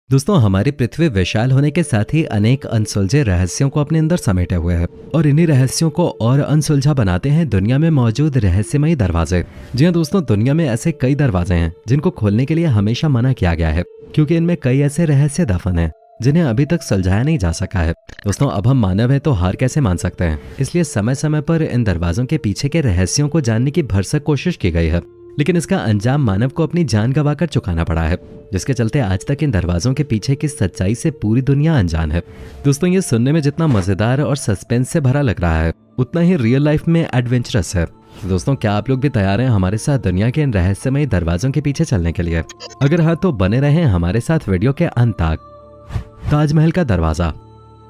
दोस्तों, हमारी पृथ्वी विशाल होने के साथ ही अनेक अनसुलझे रहस्यों को अपने अंदर समेटे हुए है और इन्हीं रहस्यों को और अनसुलझा बनाते हैं दुनिया में मौजूद रहस्यमयी दरवाजे। जी हाँ दोस्तों, दुनिया में ऐसे कई दरवाजे हैं जिनको खोलने के लिए हमेशा मना किया गया है क्योंकि इनमें कई ऐसे रहस्य दफन हैं जिन्हें अभी तक सुलझाया नहीं जा सका है। दोस्तों, अब हम मानव हैं तो हार कैसे मान सकते हैं, इसलिए समय समय पर इन दरवाजों के पीछे के रहस्यों को जानने की भरसक कोशिश की गई है, लेकिन इसका अंजाम मानव को अपनी जान गंवाकर चुकाना पड़ा है, जिसके चलते आज तक इन दरवाजों के पीछे की सच्चाई से पूरी दुनिया अनजान है। दोस्तों, ये सुनने में जितना मजेदार और सस्पेंस से भरा लग रहा है उतना ही रियल लाइफ में एडवेंचरस है। दोस्तों, क्या आप लोग भी तैयार हैं हमारे साथ दुनिया के इन रहस्यमय दरवाजों के पीछे चलने के लिए? अगर हाँ तो बने रहें हमारे साथ वीडियो के अंत तक। ताजमहल का दरवाजा।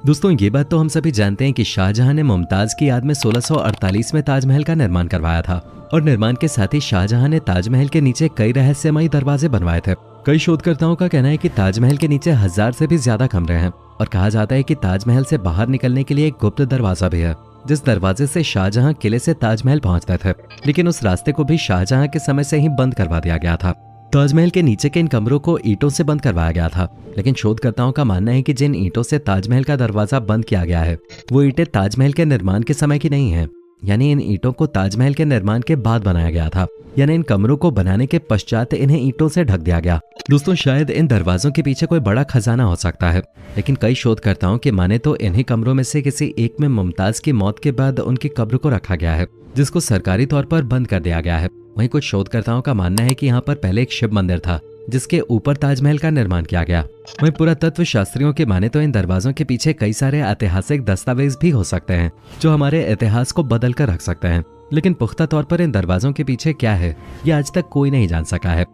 दोस्तों, ये बात तो हम सभी जानते हैं कि शाहजहां ने मुमताज की याद में 1648 में ताजमहल का निर्माण करवाया था और निर्माण के साथ ही शाहजहां ने ताजमहल के नीचे कई रहस्यमयी दरवाजे बनवाए थे। कई शोधकर्ताओं का कहना है कि ताजमहल के नीचे 1000 से भी ज्यादा कमरे हैं और कहा जाता है कि ताजमहल से बाहर निकलने के लिए एक गुप्त दरवाजा भी है, जिस दरवाजे से शाहजहां किले से ताजमहल पहुंचते थे, लेकिन उस रास्ते को भी शाहजहां के समय से ही बंद करवा दिया गया था। ताजमहल के नीचे के इन कमरों को ईंटों से बंद करवाया गया था, लेकिन शोधकर्ताओं का मानना है कि जिन ईंटों से ताजमहल का दरवाजा बंद किया गया है वो ईंटें ताजमहल के निर्माण के समय की नहीं है, यानी इन ईंटों को ताजमहल के निर्माण के बाद बनाया गया था, यानी इन कमरों को बनाने के पश्चात इन्हें ईंटों से ढक दिया गया। दोस्तों, शायद इन दरवाजों के पीछे कोई बड़ा खजाना हो सकता है, लेकिन कई शोधकर्ताओं के माने तो इन्हीं कमरों में से किसी एक में मुमताज की मौत के बाद उनकी कब्र को रखा गया है, जिसको सरकारी तौर पर बंद कर दिया गया है। वहीं कुछ शोधकर्ताओं का मानना है कि यहाँ पर पहले एक शिव मंदिर था जिसके ऊपर ताजमहल का निर्माण किया गया। वहीं पुरातत्व शास्त्रियों के माने तो इन दरवाजों के पीछे कई सारे ऐतिहासिक दस्तावेज भी हो सकते हैं जो हमारे इतिहास को बदल कर रख सकते हैं, लेकिन पुख्ता तौर पर इन दरवाजों के पीछे क्या है ये आज तक कोई नहीं जान सका है।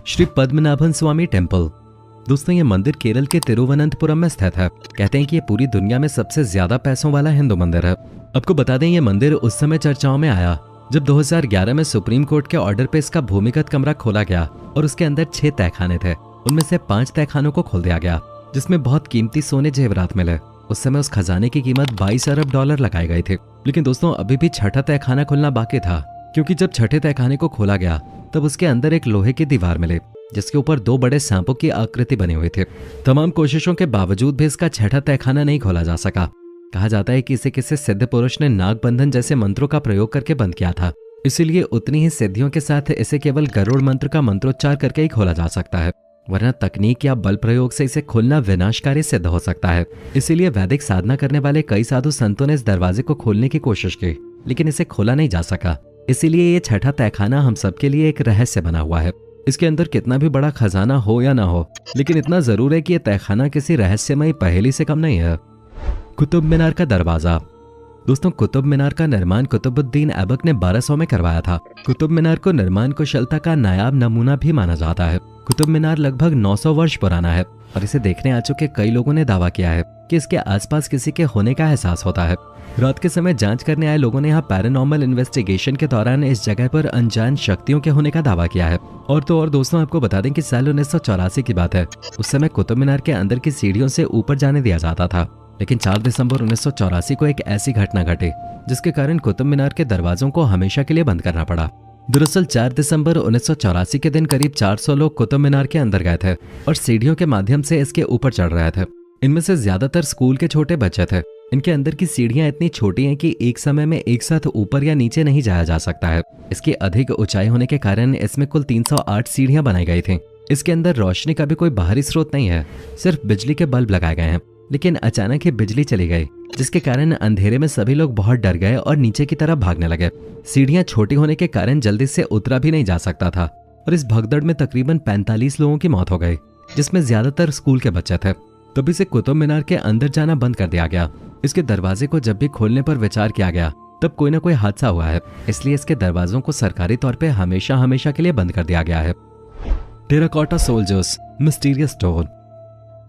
श्री पद्मनाभन स्वामी टेम्पल। दोस्तों, ये मंदिर केरल के तिरुवनंतपुरम में स्थित है। कहते हैं कि ये पूरी दुनिया में सबसे ज्यादा पैसों वाला हिंदू मंदिर है। आपको बता दें, ये मंदिर उस समय चर्चाओं में आया जब 2011 में सुप्रीम कोर्ट के ऑर्डर पे इसका भूमिगत कमरा खोला गया और उसके अंदर 6 तहखाने थे। उनमें से 5 तहखानों को खोल दिया गया जिसमें बहुत कीमती सोने जेवरात मिले। उस समय उस खजाने की कीमत 22 अरब डॉलर लगाई गई थी, लेकिन दोस्तों अभी भी छठा तहखाना खुलना बाकी था, क्योंकि जब छठे तहखाने को खोला गया तब उसके अंदर एक लोहे की दीवार मिली जिसके ऊपर 2 बड़े सांपों की आकृति बनी हुई थी। तमाम कोशिशों के बावजूद भी इसका छठा तहखाना नहीं खोला जा सका। कहा जाता है कि इसे किसी सिद्ध पुरुष ने नाग बंधन जैसे मंत्रों का प्रयोग करके बंद किया था, इसीलिए उतनी ही सिद्धियों के साथ इसे केवल गरुड़ मंत्र का मंत्रोच्चार करके ही खोला जा सकता है, वरना तकनीक या बल प्रयोग से इसे खोलना विनाशकारी सिद्ध हो सकता है। इसीलिए वैदिक साधना करने वाले कई साधु संतों ने इस दरवाजे को खोलने की कोशिश की, लेकिन इसे खोला नहीं जा सका। इसीलिए ये छठा तहखाना हम सबके लिए एक रहस्य बना हुआ है। इसके अंदर कितना भी बड़ा खजाना हो या ना हो, लेकिन इतना जरूर है कि यह तहखाना किसी रहस्यमयी पहेली से कम नहीं है। कुतुब मीनार का दरवाजा। दोस्तों, कुतुब मीनार का निर्माण कुतुबुद्दीन ऐबक ने 1200 में करवाया था। कुतुब मीनार को निर्माण कुशलता का नायाब नमूना भी माना जाता है। कुतुब मीनार लगभग 900 वर्ष पुराना है और इसे देखने आ चुके कई लोगों ने दावा किया है कि इसके आसपास किसी के होने का एहसास होता है। रात के समय जांच करने आए लोगों ने यहाँ पैरानॉर्मल इन्वेस्टिगेशन के दौरान इस जगह पर अनजान शक्तियों के होने का दावा किया है। और तो और दोस्तों, आपको बता दें कि साल 1984 की बात है। उस समय कुतुब मीनार के अंदर की सीढ़ियों से ऊपर जाने दिया जाता था, लेकिन 4 दिसंबर 1984 को एक ऐसी घटना घटी जिसके कारण कुतुब मीनार के दरवाजों को हमेशा के लिए बंद करना पड़ा। दरअसल 4 दिसंबर 1984 के दिन करीब 400 लोग कुतुब मीनार के अंदर गए थे और सीढ़ियों के माध्यम से इसके ऊपर चढ़ रहे थे। इनमें से ज्यादातर स्कूल के छोटे बच्चे थे। इनके अंदर की सीढ़ियां इतनी छोटी हैं कि एक समय में एक साथ ऊपर या नीचे नहीं जाया जा सकता है। इसकी अधिक ऊंचाई होने के कारण इसमें कुल 308 सीढ़ियां बनाई गई थी। इसके अंदर रोशनी का भी कोई बाहरी स्रोत नहीं है, सिर्फ बिजली के बल्ब लगाए गए हैं। लेकिन अचानक ही बिजली चली गई, जिसके कारण अंधेरे में सभी लोग बहुत डर गए और नीचे की तरफ भागने लगे। सीढ़ियां छोटी होने के कारण जल्दी से उतरा भी नहीं जा सकता था और इस भगदड़ में तकरीबन 45 लोगों की मौत हो गई, जिसमें ज्यादातर स्कूल के बच्चे थे। तभी से कुतुब मीनार के अंदर जाना बंद कर दिया गया। इसके दरवाजे को जब भी खोलने पर विचार किया गया तब कोई ना कोई हादसा हुआ है, इसलिए इसके दरवाजों को सरकारी तौर पर हमेशा हमेशा के लिए बंद कर दिया गया है। Terracotta soldiers mysterious stone.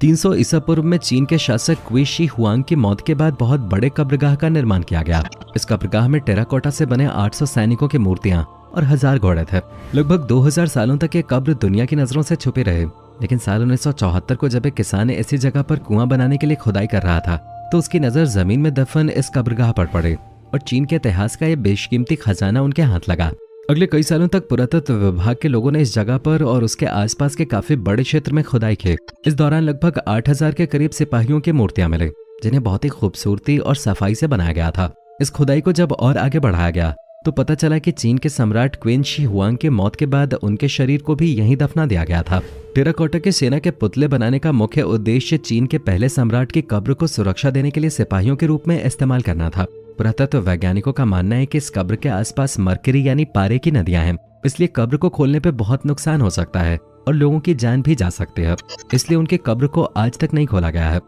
300 ईसा पूर्व में चीन के शासक क्वी शी हुआंग की मौत के बाद बहुत बड़े कब्रगाह का निर्माण किया गया। इस कब्रगाह में टेराकोटा से बने 800 सैनिकों की मूर्तियां और 1000 घोड़े थे। लगभग 2000 सालों तक ये कब्र दुनिया की नजरों से छुपे रहे, लेकिन साल 1974 को जब एक किसान इसी जगह पर कुआं बनाने के लिए खुदाई कर रहा था तो उसकी नजर जमीन में दफन इस कब्रगाह पर पड़ी और चीन के इतिहास का ये बेशकीमती खजाना उनके हाथ लगा। अगले कई सालों तक पुरातत्व विभाग के लोगों ने इस जगह पर और उसके आसपास के काफी बड़े क्षेत्र में खुदाई की। इस दौरान लगभग 8,000 के करीब सिपाहियों की मूर्तियां मिली, जिन्हें बहुत ही खूबसूरती और सफाई से बनाया गया था। इस खुदाई को जब और आगे बढ़ाया गया तो पता चला कि चीन के सम्राट क्वीन शी हुआंग की मौत के बाद उनके शरीर को भी यहीं दफना दिया गया था। टेराकोटा के सेना के पुतले बनाने का मुख्य उद्देश्य चीन के पहले सम्राट की कब्र को सुरक्षा देने के लिए सिपाहियों के रूप में इस्तेमाल करना था। पुरातत्व वैज्ञानिकों का मानना है कि इस कब्र के आसपास मरकरी यानी पारे की नदियां हैं, इसलिए कब्र को खोलने पे बहुत नुकसान हो सकता है और लोगों की जान भी जा सकती है, इसलिए उनकी कब्र को आज तक नहीं खोला गया है।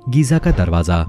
गीजा का दरवाजा।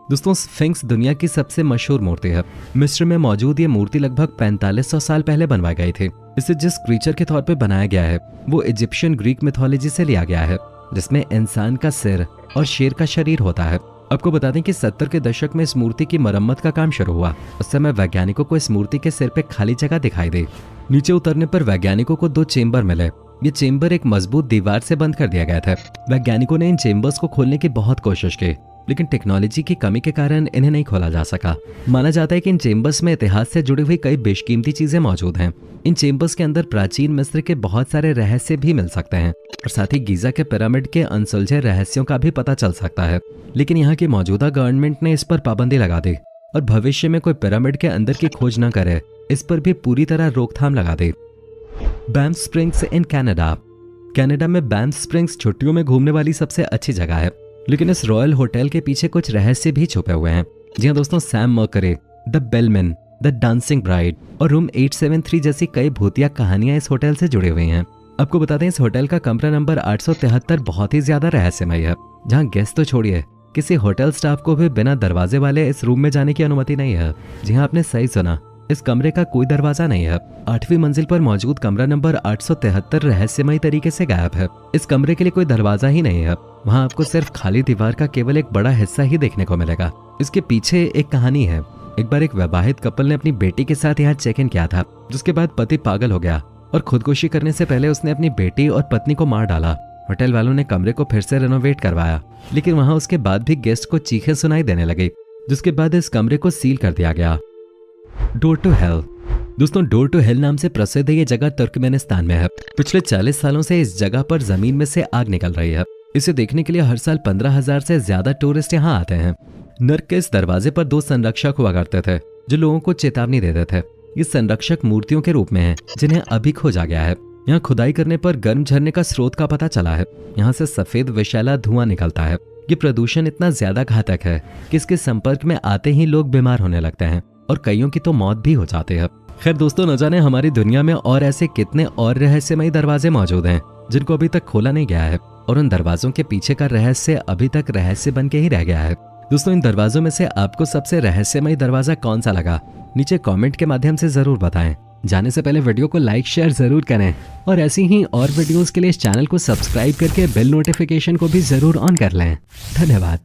दोस्तों, स्फिंक्स दुनिया की सबसे मशहूर मूर्ति है। मिस्र में मौजूद ये मूर्ति लगभग 4500 साल पहले बनवाई गई थी। इसे जिस क्रीचर के तौर पे बनाया गया है वो इजिप्शियन ग्रीक मिथोलॉजी से लिया गया है, जिसमें इंसान का सिर और शेर का शरीर होता है। आपको बता दें कि 70 के दशक में इस मूर्ति की मरम्मत का काम शुरू हुआ। उस समय वैज्ञानिकों को इस मूर्ति के सिर पे खाली जगह दिखाई दी। नीचे उतरने पर वैज्ञानिकों को 2 चेंबर मिले। ये चेंबर एक मजबूत दीवार से बंद कर दिया गया था। वैज्ञानिकों ने इन चेंबर्स को खोलने की बहुत कोशिश की, लेकिन टेक्नोलॉजी की कमी के कारण इन्हें नहीं खोला जा सका। माना जाता है कि इन चेंबर्स में इतिहास से जुड़ी हुई कई बेशकीमती चीजें मौजूद हैं। इन चेंबर्स के अंदर प्राचीन मिस्र के बहुत सारे रहस्य भी मिल सकते हैं और साथ ही गीजा के पिरामिड के अनसुलझे रहस्यों का भी पता चल सकता है। लेकिन यहाँ की मौजूदा गवर्नमेंट ने इस पर पाबंदी लगा दी और भविष्य में कोई पिरामिड के अंदर की खोज न करे, इस पर भी पूरी तरह रोकथाम लगा दी। Banff Springs in Canada. Canada में बैंफ स्प्रिंग्स छुट्टियों में घूमने वाली सबसे अच्छी जगह है, लेकिन इस रॉयल होटल के पीछे कुछ रहस्य भी छुपे हुए हैं। जी हाँ दोस्तों, Sam mercury, the bellman, the dancing bride और रूम 873 जैसी कई भूतिया कहानियां इस होटल से जुड़ी हुई हैं। आपको बता दें, इस होटल का कमरा नंबर 873 बहुत ही ज्यादा रहस्यमय है, जहाँ गेस्ट तो छोड़िए, किसी होटल स्टाफ को भी बिना दरवाजे वाले इस रूम में जाने की अनुमति नहीं है। जी हाँ, आपने सही सुना, इस कमरे का कोई दरवाजा नहीं है। 8वीं मंजिल पर मौजूद कमरा नंबर 873 रहस्यमय तरीके से गायब है। इस कमरे के लिए कोई दरवाजा ही नहीं है। वहाँ आपको सिर्फ खाली दीवार का केवल एक बड़ा हिस्सा ही देखने को मिलेगा। इसके पीछे एक कहानी है। एक बार एक वैवाहित कपल ने अपनी बेटी के साथ यहाँ चेक इन किया था, जिसके बाद पति पागल हो गया और खुदकुशी करने से पहले उसने अपनी बेटी और पत्नी को मार डाला। होटल वालों ने कमरे को फिर से रेनोवेट करवाया, लेकिन वहाँ उसके बाद भी गेस्ट को चीखें सुनाई देने लगी, जिसके बाद इस कमरे को सील कर दिया गया। Door to hell. दोस्तों, डोर टू हेल नाम से प्रसिद्ध ये जगह तुर्कमेनिस्तान में है। पिछले 40 सालों से इस जगह पर जमीन में से आग निकल रही है। इसे देखने के लिए हर साल 15,000 से ज्यादा टूरिस्ट यहाँ आते हैं। नर्क के इस दरवाजे पर 2 संरक्षक हुआ करते थे, जो लोगों को चेतावनी देते थे। ये संरक्षक मूर्तियों के रूप में हैं, जिन्हें अभी खोजा गया है। यहाँ खुदाई करने पर गर्म झरने का स्रोत का पता चला है। यहाँ से सफेद विषैला धुआं निकलता है। ये प्रदूषण इतना ज्यादा घातक है कि इसके संपर्क में आते ही लोग बीमार होने लगते हैं और कईयों की तो मौत भी हो जाती है। खैर दोस्तों, न जाने हमारी दुनिया में और ऐसे कितने और रहस्यमयी दरवाजे मौजूद हैं जिनको अभी तक खोला नहीं गया है, और उन दरवाजों के पीछे का रहस्य अभी तक रहस्य बन के ही रह गया है। दोस्तों, इन दरवाजों में से आपको सबसे रहस्यमयी दरवाजा कौन सा लगा, नीचे कमेंट के माध्यम से जरूर बताएं। जाने से पहले वीडियो को लाइक शेयर जरूर करें और ऐसी ही और वीडियोस के लिए इस चैनल को सब्सक्राइब करके बेल नोटिफिकेशन को भी जरूर ऑन कर लें। धन्यवाद।